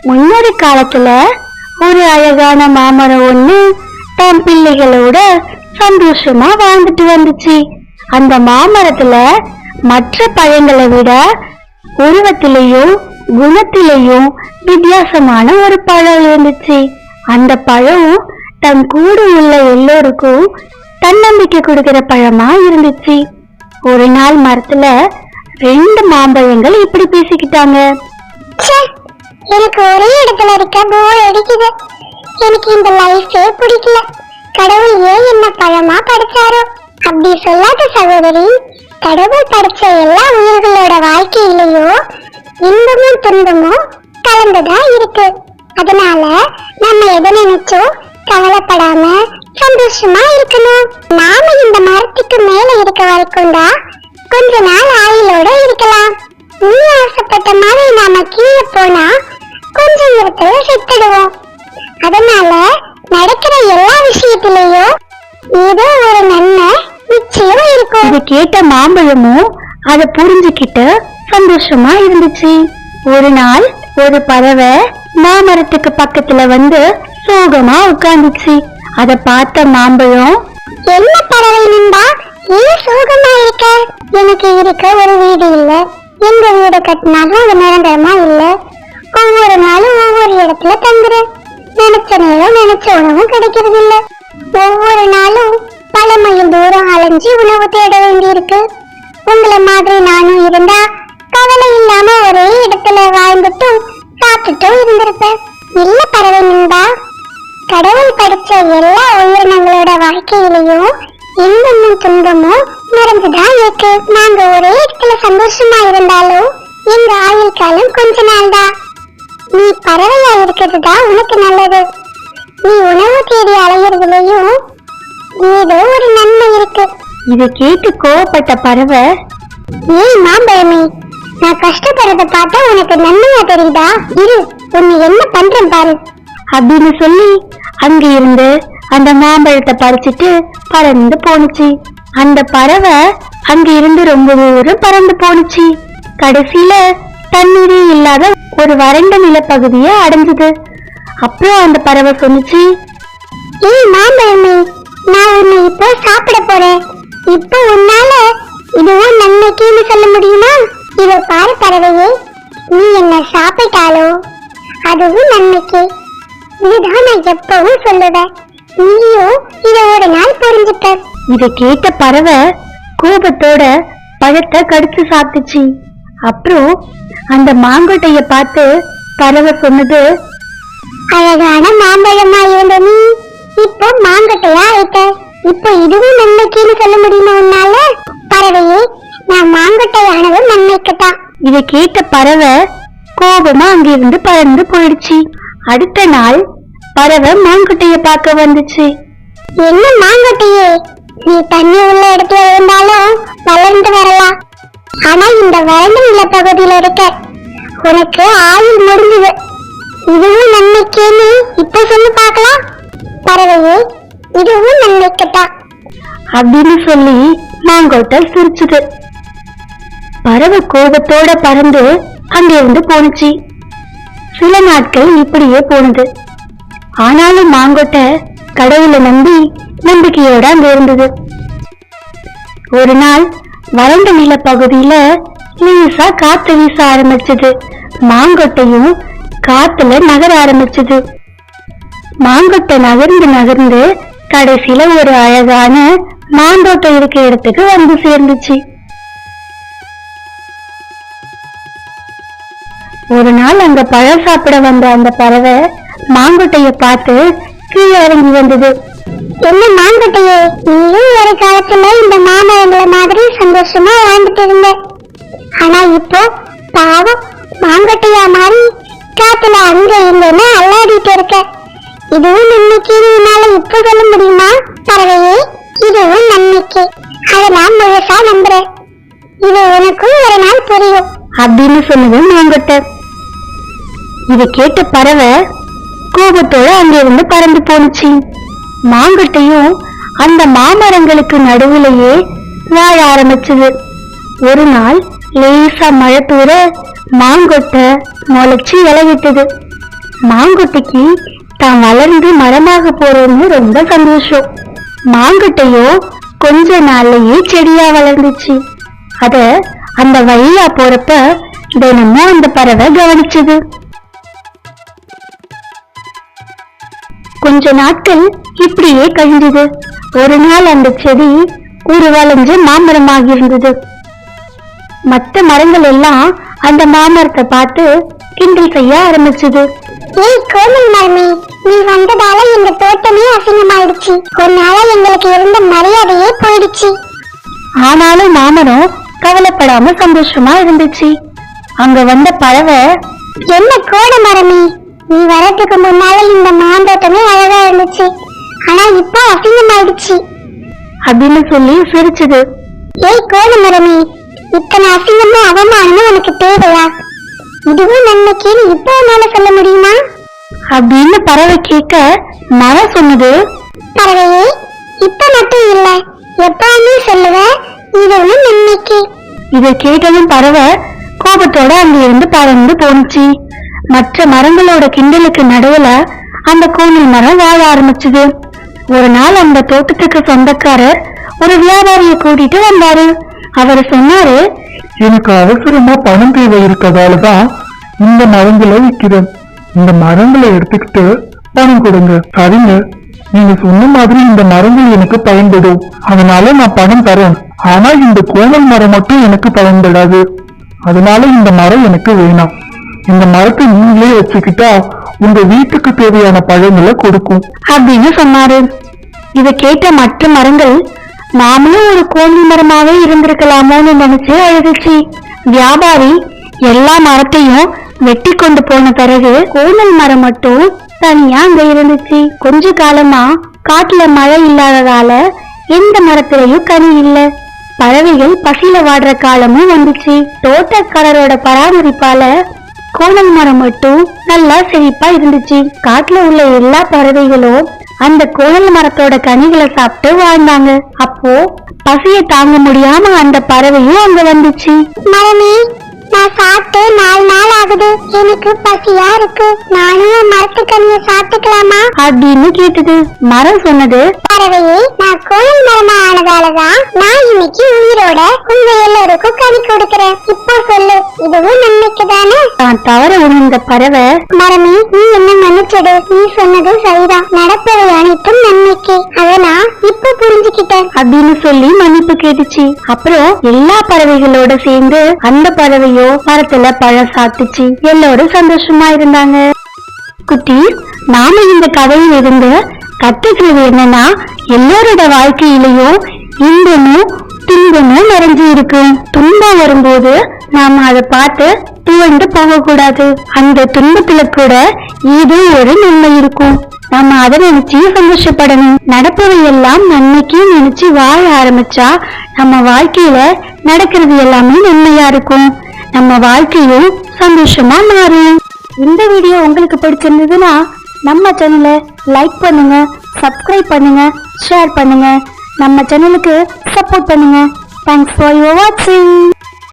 முன்னொரு காலத்துல ஒரு அழகான மாமரம் ஒண்ணு தன் பிள்ளைகளோட சந்தோஷமா வாழ்ந்துட்டு வந்துச்சு. அந்த மாமரத்துல மற்ற பழங்களை விட உருவத்திலையும் குணத்திலையும் வித்தியாசமான ஒரு பழம் இருந்துச்சு. அந்த பழம் தன் கூட உள்ள எல்லோருக்கும் தன்னம்பிக்கை கொடுக்கிற பழமா இருந்துச்சு. ஒரு நாள் மரத்துல 2 மாம்பழங்கள் இப்படி பேசிக்கிட்டாங்க. எனக்கு ஒரே இடத்துல இருக்க போர் அடிக்குது. எனக்கு இந்த லைஃபே பிடிக்கல. கடவுள் ஏன் என்ன பழமா படைச்சாரோ? அப்படி சொல்லாத சகோதரி, கடவுள் படைச்ச எல்லா உயிர்களோட வாழ்க்கையிலயும் இன்பமும் துன்பமும் கலந்துதான் இருக்கு. அதனால நம்ம எதை நினைச்சோம் கவலைப்படாம சந்தோஷமா இருக்கணும். நாம இந்த மரத்துக்கு மேல இருக்க வரைக்கும் தான் கொஞ்ச நாள் ஆயுளோட இருக்கலாம். நீ ஆசைப்பட்ட மாதிரி நாம கீழே போனா கொஞ்ச நேரத்துல செத்துடுவோம். அதனால நடக்கிற எல்லா விஷயத்திலயும் ஏதோ ஒரு நன்மை நிச்சயம் இருக்கும். இதை கேட்ட மாம்பழமும் அதை புரிஞ்சுக்கிட்டு சந்தோஷமா இருந்துச்சு. ஒரு நாள் ஒரு பறவை மாமரத்துக்கு பக்கத்துல வந்து சோகமா உட்கார்ந்துச்சு. அத பார்த்த மாம்பழம், என்ன பறவை நண்பா, ஏன் சோகமா இருக்க? எனக்கு இருக்க ஒரு வீடு இல்ல. எங்க வீடு கட்டினாலும் அது நிரந்தரமா இல்ல. ஒவ்வொரு நாளும் ஒவ்வொரு இடத்துல தங்குறேன். நினைச்ச நேரம் நினைச்ச உணவும் கிடைக்கிறது இல்ல. ஒவ்வொரு நாளும் பல மைல் தூரம் அலைஞ்சி உணவு தேட வேண்டி இருக்கு. உங்களை மாதிரி நானும் இருந்தா கவலை இல்லாம ஒரே இடத்துல வாழ்ந்துட்டும் சாப்பிட்டுட்டும் இருந்திருப்பேன். இல்ல பறவை நண்பா, கடவுள் படைச்ச எல்லா உயிரினங்களோட வாழ்க்கையிலையும் இன்பமும் துன்பமும் மறந்துதான் இருக்கு. நாங்க ஒரே இடத்துல சந்தோஷமா இருந்தாலும் எங்க ஆயுள் காலம் கொஞ்ச நாள் தான். நீ பறவையா இருக்கிறதுதான் உனக்கு நல்லது. நீ உணவு தேடி அலையிறதுலயும் ஏதோ ஒரு நன்மை இருக்கு. இதை கேட்டு கோவப்பட்ட பறவை, ஏய் மாம்பழமே, நான் கஷ்டப்படுறத பார்த்தா உனக்கு நன்மையா தெரியுதா? இரு, உன்னை என்ன பண்றேன் பாரு அப்படின்னு சொல்லி அங்க இருந்து அந்த மாம்பழத்தை பறிச்சுட்டு பறந்து போனுச்சு. அந்த பறவை அங்க இருந்து ரொம்ப தூரம் பறந்து போனுச்சு. கடைசியில தண்ணீரே இல்லாத ஒரு வறண்ட நிலப்பகுதிய அடைஞ்சது. அப்புறம் அந்த பறவை சொன்னிச்சு, ஏய் மாம்பழமே, நான் உன்னை இப்போ சாப்பிட போறேன். இப்போ உன்னால இதுவும் நன்மைக்குன்னு சொல்ல முடியுமா? இதை பாரு பறவையே, நீ என்ன சாப்பிட்டாலோ அதுவும் நன்மைக்கு. இதுதான் நான் எப்பவும் சொல்லுவேன். நீயும் இதை ஒரு நாள் புரிஞ்சுக்க. இதை கேட்ட பறவை கோபத்தோட பழத்தை கடிச்சு சாப்பிட்டுச்சு. அப்புறம் அந்த மாங்கொட்டைய பார்த்து பறவை சொன்னது, அழகான மாம்பழமா இருந்த நீ இப்போ மாங்கொட்டையா ஆயிட்ட. இப்போ இதுவும் நன்மைக்குன்னு சொல்ல முடியுமா உன்னால? பறவையே, நான் மாங்கொட்டையானது நன்மைக்குதான். இதை கேட்ட பறவை கோபமா அங்கிருந்து பறந்து போயிடுச்சு. அடுத்த நாள் பறவை மாங்கொட்டைய பார்க்க வந்துச்சு. என்ன மாங்கொட்டையே, நீ தண்ணி உள்ள இடத்துல இருந்தாலும் வளர்ந்து வரலாம். ஆனா இந்த வறண்ட நிலப்பகுதியில இருக்க உனக்கு ஆயுள் முடிஞ்சது. இதுவும் நன்மைக்குன்னு இப்ப சொல்லி பார்க்கலாம். பறவையே, இதுவும் நன்மைக்குதான் அப்படின்னு சொல்லி மாங்கொட்டை சிரிச்சுது. பறவை கோபத்தோட பறந்து அங்கிருந்து போனுச்சு. சில நாட்கள் இப்படியே போனது. ஆனாலும் மாங்கொட்டை கடவுளை நம்பி நம்பிக்கையோட அங்க இருந்தது. ஒரு நாள் வறண்ட நிலப்பகுதியில லேசா காத்து வீச ஆரம்பிச்சது. மாங்கொட்டையும் காத்துல நகர ஆரம்பிச்சது. மாங்கொட்டை நகர்ந்து நகர்ந்து கடைசியில ஒரு அழகான மாந்தோட்டம் இருக்க இடத்துக்கு வந்து சேர்ந்துச்சு. ஒரு நாள் அங்க பழம் சாப்பிட வந்த அந்த பறவை மாங்கொட்டைய பார்த்து கீழே இறங்கி வந்தது. என்ன மாங்கொட்டையே, நீயும் ஒரு காலத்துல இந்த மாமரங்களை மாதிரி சந்தோஷமா வாழ்ந்துட்டு இருந்த. ஆனா இப்போ பாவம் மாங்கொட்டையா மாறி காத்துல அங்க இங்கன்னு அல்லாடிட்டு இருக்க. இதுவும் நன்மைக்கு உன்னால இப்ப சொல்ல முடியுமா? பறவையே, இதுவும் நன்மைக்கு. அதை நான் முழுசா நம்புறேன். இது உனக்கும் ஒரு நாள் புரியும் அப்படின்னு சொன்னது மாங்கொட்டை. இதை கேட்ட பறவை கோபத்தோட அங்கிருந்து பறந்து போனுச்சு. மாங்கொட்டையும் அந்த மாமரங்களுக்கு நடுவுலையே வாழ ஆரம்பிச்சது. ஒரு நாள் லேசா மழை தூர மாங்கொட்டை முளைச்சு இலை விட்டது. மாங்குட்டைக்கு தான் வளர்ந்து மரமாக போறோம்னு ரொம்ப சந்தோஷம். மாங்குட்டையோ கொஞ்ச நாள்லயே செடியா வளர்ந்துச்சு. அத அந்த வழியா போறப்ப தினமும் அந்த பறவை கவனிச்சது. கொஞ்ச நாட்கள் இப்படியே கழிஞ்சது. ஒரு நாள் அந்த செடி உருவளைஞ்சு மாமரமாகி இருந்தது. மற்ற மரங்கள் எல்லாம் அந்த மாமரத்தை பார்த்து கிண்டல் செய்ய ஆரம்பிச்சது. ஏய் கோமல் மரமே, நீ வந்ததால எங்க தோட்டமே அசிங்கமாயிடுச்சு. ஒரு நாளா எங்களுக்கு இருந்த மரியாதையே போயிடுச்சு. ஆனாலும் மாமரம் கவலைப்படாம சந்தோஷமா இருந்துச்சு. அங்க வந்த பறவை, என்ன கோட மரமே, நீ வரதுக்கு முன்னால இந்த மாந்தோட்டமே அழகா இருந்துச்சு, ஆனா இப்போ அசிங்கமாயிடுச்சு அப்படின்னு சொல்லி சிரிச்சது. ஏய் கோட மரமே, இத்தனை அசிங்கமும் அவமானமும் உனக்கு தேவையா? இதுவும் நன்மைக்குன்னு இப்போ உன்னால சொல்ல முடியுமா அப்படின்னு பறவை கேட்க மரம் சொன்னது, பறவையே, இப்ப மட்டும் இல்ல, எப்பவுமே சொல்லுவ, இதுவும் நன்மைக்கு. இதை கேட்டதும் பறவை கோபத்தோட அங்க இருந்து பறந்து போனுச்சு. மற்ற மரங்களோட கிண்டலுக்கு நடுவுல அந்த கோவில் மரம் வாழ ஆரம்பிச்சது. ஒரு நாள் அந்த தோட்டத்துக்கு சொந்தக்காரர் ஒரு வியாபாரியை கூட்டிட்டு வந்தாரு. அவர் சொன்னாரு, எனக்கு அவசரமா பணம் தேவை இருக்கதாலதான் இந்த மரங்களை விற்கிறேன். இந்த மரங்களை எடுத்துக்கிட்டு பணம் கொடுங்க. சரிங்க, நீங்க சொன்ன மாதிரி இந்த மரங்கள் எனக்கு பயன்படும், அதனால நான் பணம் தரேன். ஆனா இந்த கோமல் மரம் மட்டும் எனக்கு பயன்படாது, அதனால இந்த மரம் எனக்கு வேணாம். இந்த மரத்தை நீங்களே வச்சுக்கிட்டா உங்க வீட்டுக்கு தேவையான பழங்களை கொடுக்கும் அப்படின்னு சொன்னாரு. இதை கேட்ட மற்ற மரங்கள் நாமளும் ஒரு கோவில் மரமாவே இருந்திருக்கலாமோன்னு நினைச்சு அழுதுச்சு. வியாபாரி எல்லா மரத்தையும் வெட்டி கொண்டு போன பிறகு கோவில் மரம் மட்டும் தனியா அங்க இருந்துச்சு. கொஞ்ச காலமா காட்டுல மழை இல்லாததால எந்த மரத்திலையும் கனி இல்ல. பறவைகள் பசியில வாடுற காலமும் வந்துச்சு. தோட்டக்காரரோட பராமரிப்பால கோணல் மரம் மட்டும் நல்லா செழிப்பா இருந்துச்சு. காட்டுல உள்ள எல்லா பறவைகளும் அந்த கோணல் மரத்தோட கனிகளை சாப்பிட்டு வாழ்ந்தாங்க. அப்போ பசிய தாங்க முடியாம அந்த பறவையும் அங்க வந்துச்சு. மரமே, நான் சாப்பிட்டு 4 நாள் ஆகுது, எனக்கு பசியா இருக்கு, நானும் மரத்துக்கனிய சாப்பிட்டுக்கலாமா அப்படின்னு கேட்டது. மரம் சொன்னது, பறவையே, நான் கோயில் மரமா ஆனதாலதான் நான் இன்னைக்கு உயிரோட உங்க எல்லோருக்கும் கனி கொடுக்கிறேன். இப்போ சொல்லு, இதுவும் நன்மைக்கு தானே? தான் தவற உணர்ந்த பறவை, மரமே, நீ என்ன மன்னிச்சிடு, நீ சொன்னது சரிதான், நடப்பவை அனைத்தும் நன்மைக்கு, அதை நான் இப்ப புரிஞ்சுக்கிட்டேன் அப்படின்னு சொல்லி மன்னிப்பு கேட்டுச்சு. அப்புறம் எல்லா பறவைகளோட சேர்ந்து அந்த பறவையோ மரத்துல பழம் சாப்பிட்டுச்சு. எல்லோரும் சந்தோஷமா இருந்தாங்க. குட்டி, நாம இந்த கதையில இருந்து கத்துக்கிறது என்னன்னா, எல்லோரோட வாழ்க்கையிலையும் இன்பமும் துன்பமும் நிறைஞ்சு இருக்கும். துன்பம் வரும்போது நாம அதை பார்த்து துவண்டு போக கூடாது. அந்த துன்பத்துல கூட ஏதோ ஒரு நன்மை இருக்கும். நாம அதை நினைச்சு சந்தோஷப்படணும். நடப்பவை எல்லாம் நன்மைக்கு நினைச்சு வாழ ஆரம்பிச்சா நம்ம வாழ்க்கையில நடக்கிறது எல்லாமே நன்மையா இருக்கும். நம்ம வாழ்க்கையும் சந்தோஷமா மாறும். இந்த வீடியோ உங்களுக்கு பிடிச்சிருந்ததுன்னா நம்ம சேனலை லைக் பண்ணுங்க, சப்ஸ்கிரைப் பண்ணுங்க, ஷேர் பண்ணுங்க, நம்ம சேனலுக்கு சப்போர்ட் பண்ணுங்க. தேங்க்ஸ் ஃபார் யுவர் வாட்சிங்.